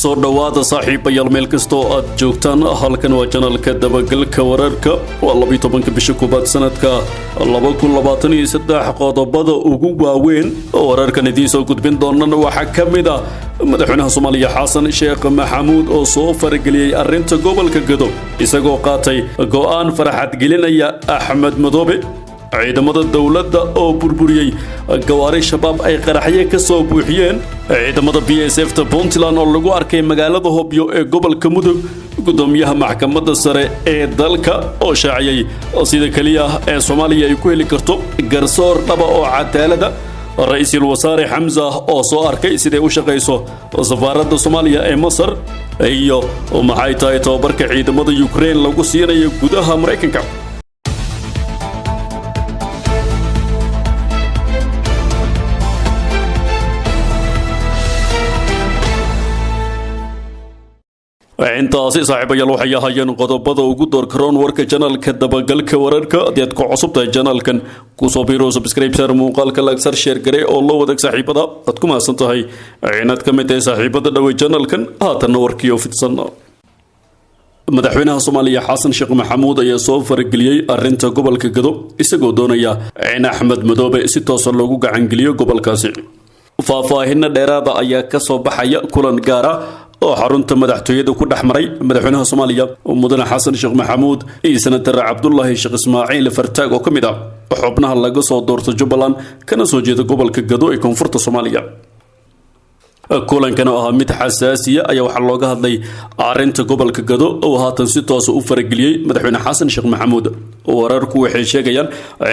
soo dhawaada saaxiibayaal meel kasta oo aad joogtaan halkan waa channelka dabagalka wararka waa 12 bisha koobaad sanadka 2023 qodobada ugu waaweyn wararkan idin soo gudbin doonana waxa kamid ah madaxweynaha Soomaaliya Xasan Sheekh Maxamuud oo soo fargeliyay arinta gobolka Gadow isagoo qaatay go'aan farxad gelinaya Axmed Madoobe ciidamada dawladda oo burburiyay gawaari shabaab ay qaraxye ka soo buuxiyeen ciidamada BSF ta Puntland oo lagu arkay magaalada Hobyo ee gobolka Mudug gudoomiyaha maxkamadda sare ee dalka oo shaaciyay sida kaliya ee Soomaaliya ay ku heli karto garsoor dhaba oo cadaalada ra'iisul wasaare Hamza oo soo arkay sida uu shaqeyso safaaradda Soomaaliya ee Masar iyo maxay tahay tababarka ciidamada Ukraine lagu siinayo gudaha Mareykanka intaasi saaxiibayaal waxay ahaayeen qodobada ugu door karoon warka channelka dabagalka wararka aad ku cusubtahay channelkan ku soo biiro subscribe share muuqaalka like share gare oo loo wadaag saaxiibada aad ku maasan tahay inaad ka mid tahay saaxiibada dhaw channelkan haatan warkiyo fidsan madaxweynaha Soomaaliya Xasan Sheekh Maxamuud ayaa soo fargeliyay arinta gobolka Gadow isagoo doonaya in Axmed Madoobe si toos ah loogu gacan geliyo gobolkaasi faahfaahin dheeraad ah ayaa ka soo baxaya kulan gaar ah oo xarunta madaxtooyada ku dhaxmaray madaxweynaha Soomaaliya mudane Xasan Sheekh Maxamuud iyo senator Cabdullaahi Sheekh Ismaaciil Fartaag oo kamid ah xubnaha laga soo doorto Jubbaland kana soo jeeda gobolka Gadow ee koonfurta Soomaaliya kulankan oo ah mid xasaasi ah ayaa waxa looga hadlay arinta gobolka Gadow oo haatan si toos ah u fargeliyay madaxweyne Xasan Sheekh Maxamuud wararku waxay sheegayaan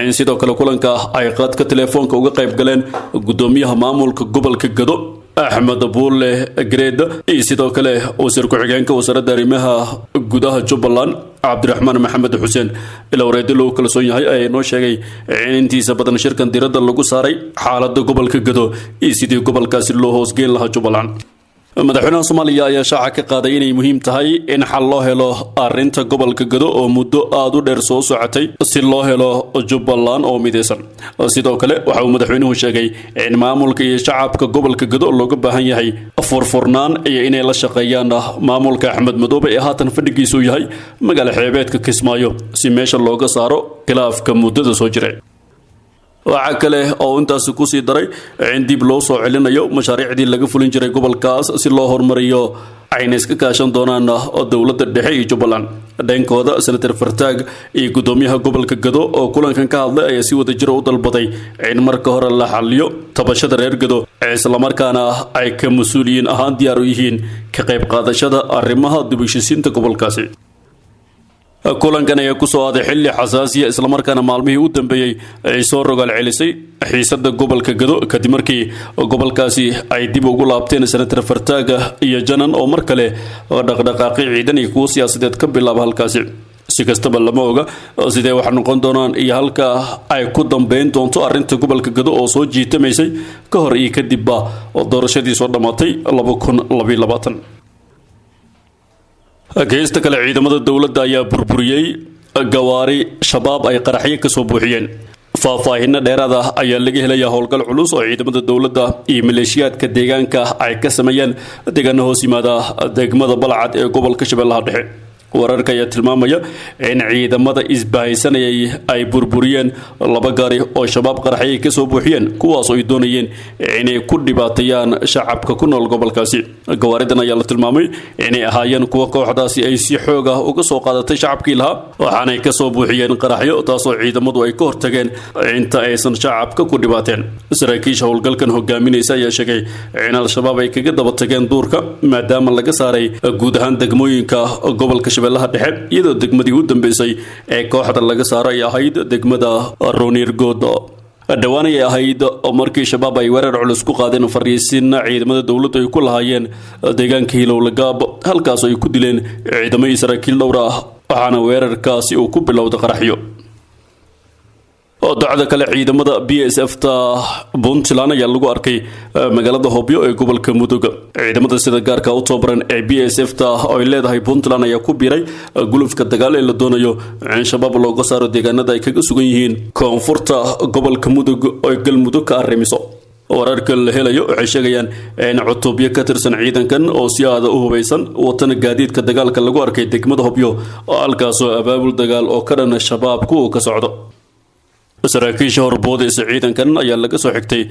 in sidoo kale kulanka ay qaadka telefoonka uga qayb galeen gudoomiyaha maamulka gobolka Gadow Axmed Buule Grade iyo sidoo kale wasiir ku-xigeenka wasaaradda arrimaha gudaha Jubbaland Cabdiraxmaan Maxamed Xuseen ila wareedii loo kala soo yahay ay noo sheegay in intiisa badan shirkan diiradda lagu saaray xaaladda gobolka Gadow iyo sidii gobolkaasi loo hoosgeyn lahaa Jubbaland madaxweynaha Soomaaliya ayaa shaaca ka qaaday inay muhiim tahay in xal loo helo arinta gobolka Gadow oo muddo aad u dheer soo socotay si loo helo Jubbaland oo mideysan sidoo kale waxa uu madaxweynuhu sheegay in maamulka iyo shacabka gobolka Gadow looga baahan yahay furfurnaan iyo inay la shaqeeyaan maamulka Axmed Madoobe ee haatan fadhigiisu yahay magaala xeebeedka Kismaayo si meesha looga saaro khilaafka muddada soo jiray waxa kale oo intaas ku sii daray in dib loo soo celinayo mashaariicdii laga fulin jiray gobolkaas si loo horumariyo ayna iska kaashan doonaan dawladda dhexe iyo Jubbaland dhankooda senator Fartaag iyo gudoomiyaha gobolka Gadow oo kulankan ka hadlay ayaa si wada jir u dalbaday in marka hore la xalliyo tabashada reer Gadow isla markaana ay ka mas'uuliyiin ahaan diyaar u yihiin ka qayb qaadashada arrimaha dib u heshiisiinta gobolkaasi kulankan ayaa ku soo aaday xilli xasaasi ah isla markaana maalmihii u dambeeyay ay soo rogaal celisay xiisadda gobolka Gadow kadib markii gobolkaasi ay dib ugu laabteen senator Fartaag iyo Janan oo mar kale dhaqdhaqaaqi ciidan iyo kuwa siyaasadeed ka bilaabay halkaasi si kastaba lama oga sidee wax noqon doonaan iyo halka ay ku dambeyn doonto arinta gobolka Gadow oo soo jiitamaysay ka hor iyo kadib doorashadii soo dhamaatay 2022 geesta kale ciidamada dawladda ayaa burburiyay gawaari shabaab ay qaraxye ka soo buuxiyeen faahfaahin dheeraad ah ayaa laga helaya howlgal culus oo ciidamada dawladda iyo maleeshiyaadka deegaanka ay ka sameeyeen deegaano hoos yimaada degmada Balcad ee gobolka Shabeellaha Dhexe wararka ayaa tilmaamaya in ciidamada isbahaysanayay ay burburiyeen laba gaari oo shabaab qaraxye ka soo buuxiyeen kuwaas oo ay doonayeen inay ku dhibaateeyaan shacabka ku nool gobolkaasi gawaaridan ayaa la tilmaamay inay ahaayeen kuwa kooxdaasi ay si xoog ah uga soo qaadatay shacabkii lahaa waxaana ka soo buuxiyeen qaraxyo taas oo ciidamadu ay ka hortageen inta aysan shacabka ku dhibaateen saraakiisha howlgalkan hogaaminaysa ayaa sheegay in al-shabaab ay kaga daba tageen duurka maadaama laga saaray guud ahaan degmooyinka gobolka Shabeellaha Dhexe iyadoo degmadii u dambeysay ee kooxda laga saaray ahayd degmada Roonirgood dhawaan ay ahayd markii shabaab ay weerar culus ku qaadeen fariisiin ciidamada dawladda ay ku lahaayeen deegaanka Hilowlagaab halkaas ay ku dileen ciidamada Israa'iil dhowr ah waxaana weerarkaasi uu ku bilowday qaraxyo dacda kale ciidamada BSF ta Puntland ayaa lagu arkay magaalada Hobyo ee gobolka Mudug ciidamada sida gaarka u tababaran ee BSF ta oo ay leedahay Puntland ayaa ku biiray gulufka dagaal ee la doonayo in shabaab looga saaro deegaanada ay kaga sugan yihiin koonfurta gobolka Mudug oo Galmudug ka arrimiso wararka la helayo waxay sheegayaan in cutubyo ka tirsan ciidankan oo si aad u hubeysan watana gaadiidka dagaalka lagu arkay degmada Hobyo oo halkaasoo abaabul dagaal oo ka dhan shabaabku uu ka socdo. saraakiisha horboodaysa ciidankan ayaa laga soo xigtay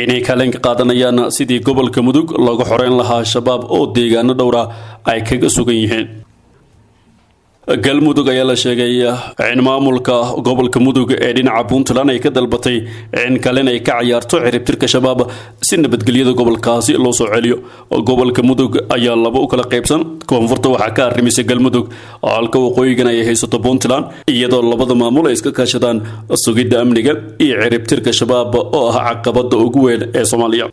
inay kaalin ka qaadanayaan sidii gobolka Mudug looga xoreyn lahaa shabaab oo deegaano dhowr ah ay kaga sugan yihiin. galmudug ayaa la sheegay in maamulka gobolka Mudug ee dhinaca Puntland ay ka dalbatay in kaalin ay ka ciyaarto ciribtirka shabaab si nabadgelyada gobolkaasi loo soo celiyo. gobolka Mudug ayaa laba u kala qaybsan, koonfurta waxaa ka arrimisay galmudug halka waqooyigan ay haysato Puntland, iyadoo labada maamul ay iska kaashadaan sugidda amniga iyo ciribtirka shabaab oo ah caqabada ugu weyn ee Soomaaliya.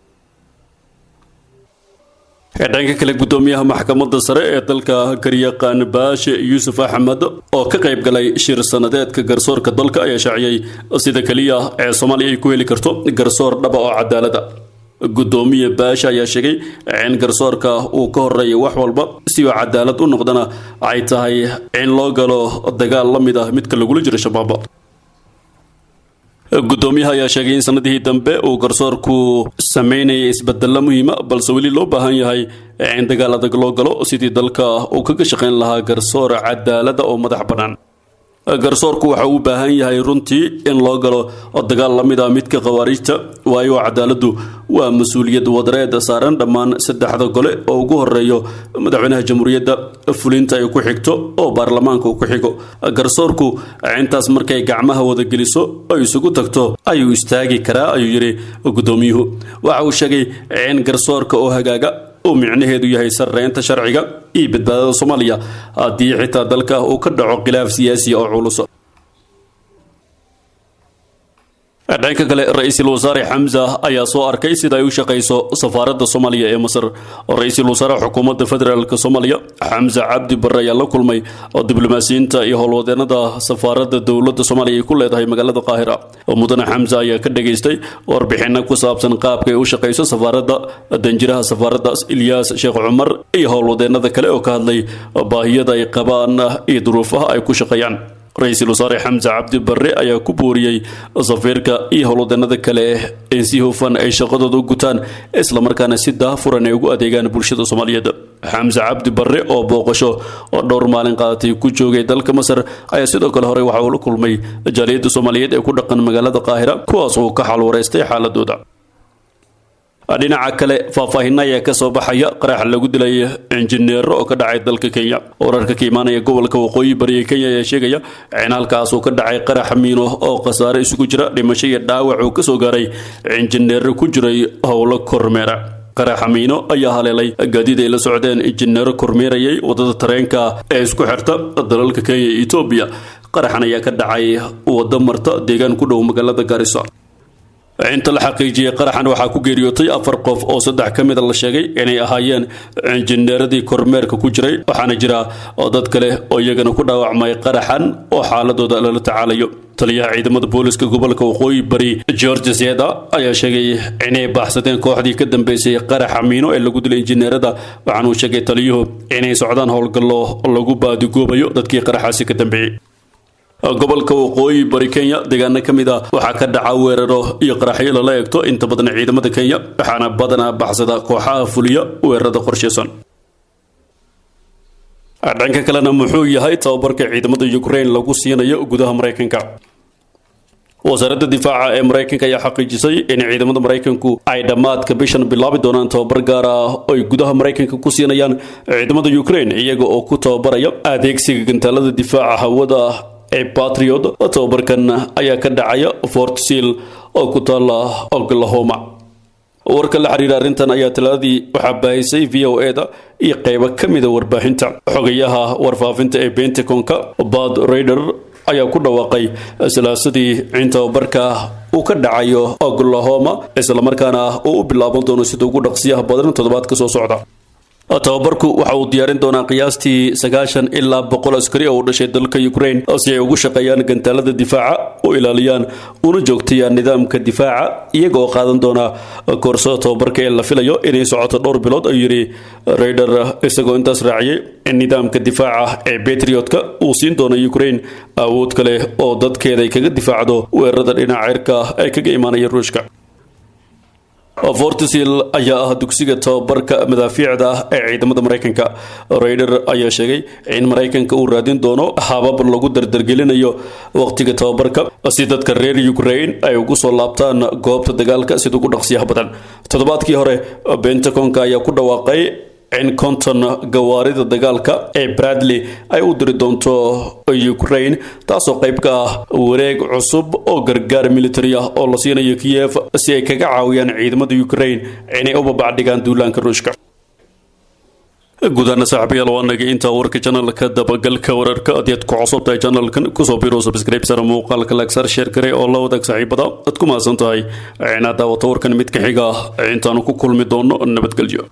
dhanka kale gudoomiyaha maxkamadda sare ee dalka Garyaqaan Baashe Yuusuf Axmed oo ka qayb galay shir sanadeedka garsoorka dalka ayaa shaaciyay sida kaliya ee Soomaaliya ay ku heli karto garsoor dhab oo cadaalad ah. gudoomiye Baashe ayaa sheegay in garsoorka uu ka horeeyo wax walba si uu cadaalad u noqdana ay tahay in loo galo dagaal la mid ah midka lagula jiro shabaab. gudoomiyaha ayaa sheegay in sanadihii dambe uu garsoorku sameynayay isbeddello muhiim ah balse weli loo baahan yahay in dagaal adag loo galo sidii dalka uu kaga shaqayn lahaa garsoor cadaalad oo madax bannaan. garsoorku waxa uu u baahan yahay runtii in loo galo dagaal la mid ah midka khawaarijta, waayo cadaaladdu waa mas'uuliyad wadareed saaran dhammaan saddexda gole oo ugu horeeyo madaxweynaha jamhuuriyadda, fulinta ay ku xigto oo baarlamaanka uu ku xigo. garsoorku intaas markay gacmaha wada geliso ay isugu tagto ayuu istaagi karaa, ayuu yiri gudoomiyuhu. waxa uu sheegay in garsoorka oo hagaaga oo micnaheedu yahay sareynta sharciga iyo badbaadada Soomaaliya haddii xitaa dalka uu ka dhaco khilaaf siyaasi oo culus. dhanka kale ra'iisul wasaare Xamza ayaa soo arkay sida ay u shaqeyso safaaradda Soomaaliya ee Masar. ra'iisul wasaare xukuumadda federaalka Soomaaliya Xamza Cabdi Barre ayaa la kulmay diblomaasiyiinta iyo howlwadeenada safaaradda dowladda Soomaaliya ay ku leedahay magaalada Qaahira. mudane Xamza ayaa ka dhageystay warbixino ku saabsan qaabka ay u shaqeyso safaaradda, danjiraha safaaradda Ilyas Sheekh Cumar iyo howlwadeenada kale oo ka hadlay baahiyada ay qabaan iyo duruufaha ay ku shaqeeyaan. ra'iisul wasaare Xamza Cabdi Barre ayaa ku booriyay safiirka iyo howlwadeenada kale in si hufan ay shaqadooda u gutaan isla markaana si daahfuran ay ugu adeegaan bulshada Soomaaliyeed. Xamza Cabdi Barre oo booqasho oo dhowr maalin qaadatay ku joogay dalka Masar ayaa sidoo kale hore waxa uu la kulmay jaaliyadda Soomaaliyeed ee ku dhaqan magaalada Qaahira, kuwaas oo ka xal wareystay xaaladooda. dhinaca kale faahfaahinna ayaa ka soo baxaya qarax lagu dilay injineero oo ka dhacay dalka Kenya. wararka ka imaanaya gobolka waqooyi bari ee Kenya ayaa sheegaya in halkaas uu ka dhacay qarax miino oo khasaare isugu jira dhimasho iyo dhaawac uu ka soo gaaray injineero ku jiray howlo kormeera. qarax miino ayaa haleelay gaadiid ay la socdeen injineero kormeerayay wadada tareenka ee isku xirta dalalka Kenya iyo Ethiopia. qaraxan ayaa ka dhacay waddo marta deegaan ku dhow magaalada Garissa. inta la xaqiijiyay qaraxan waxaa ku geeriyootay 4 qof oo 3 ka mid ah la sheegay inay ahaayeen injineeradii kormeerka ku jiray, waxaana jira dad kale oo iyagana ku dhaawacmay qaraxan oo xaaladooda lala tacaalayo. taliyaha ciidamada booliska gobolka waqooyi bari George Zeda ayaa sheegay inay baxsadeen kooxdii ka dambeysay qaraxa miino ee lagu dilay injineerada, waxaana uu sheegay taliyuhu inay socdaan howlgallo lagu baadigoobayo dadkii qaraxaasi ka dambeeyay. gobolka waqooyi bari Kenya deegaano ka mid ah waxaa ka dhaca weeraro iyo qaraxyo lala eegto inta badan ciidamada Kenya, waxaana badanaa baxsada kooxaha fuliya weerarada qorsheysan. dhanka kalena muxuu yahay tababarka ciidamada Ukraine lagu siinayo gudaha Mareykanka? wasaaradda difaaca ee Mareykanka ayaa xaqiijisay in ciidamada Mareykanku ay dhamaadka bishan bilaabi doonaan tababar gaar ah oo ay gudaha Mareykanka ku siinayaan ciidamada Ukraine iyaga oo ku tababaraya adeegsiga gantaalada difaaca hawada ee Patriot. tababarkan ayaa ka dhacaya Fort Sill oo ku taala Oklahoma. warka la xiriira arrintan ayaa talaadii waxaa baahisay VOA-da iyo qaybo ka mid ah warbaahinta. xogayaha warfaafinta ee Pentagon-ka Bud Raider ayaa ku dhawaaqay salaasadii in tababarka uu ka dhacayo Oklahoma isla markaana uu u bilaaban doono sida ugu dhaqsiyaha badan toddobaadka soo socda. tababarku waxa uu diyaarin doonaa qiyaastii 90 ilaa 100 askari oo u dhashay dalka Ukraine si ay ugu shaqeeyaan gantaalada difaaca oo ilaaliyaan una joogteeyaan nidaamka difaaca iyagoo qaadan doona koorsada tababarka ee la filayo inay socoto dhowr bilood, ayuu yiri Raider isagoo intaas raaciyay in nidaamka difaaca ee Patriot-ka uu siin doono Ukraine awood kale oo dadkeeda ay kaga difaacdo weerarada dhinaca cirka ay kaga imaanaya Ruushka. Fortsil ayaa ah dugsiga tababarka madaafiicda ee ciidamada Mareykanka. Raider ayaa sheegay in Mareykanka uu raadin doono habab lagu dardargelinayo waqtiga tababarka si dadka reer Ukraine ay ugu soo laabtaan goobta dagaalka sida ugu dhaqsiyaha badan. Toddobaadkii hore Pentagon ayaa ku dhawaaqay in konton gawaarida dagaalka ee Bradley ay u diri doonto Ukraine taasoo qayb ka ah wareeg cusub oo gargaar military ah oo la siinayo Kiev si ay kaga caawiyaan ciidamada Ukraine inay u babacdigaan duulaanka Ruushka. gudaana saaxiibayaal waa naga inta warka channelka dabagalka wararka aad ku cusubtahay channelkan ku soo biro subscribe sar muuqaalka like sar share kare oo la wadaag saaxiibada aad ku maasan tahay inaad daawato warkan mid ka xiga intaanu ku kulmi doono nabadgelyo.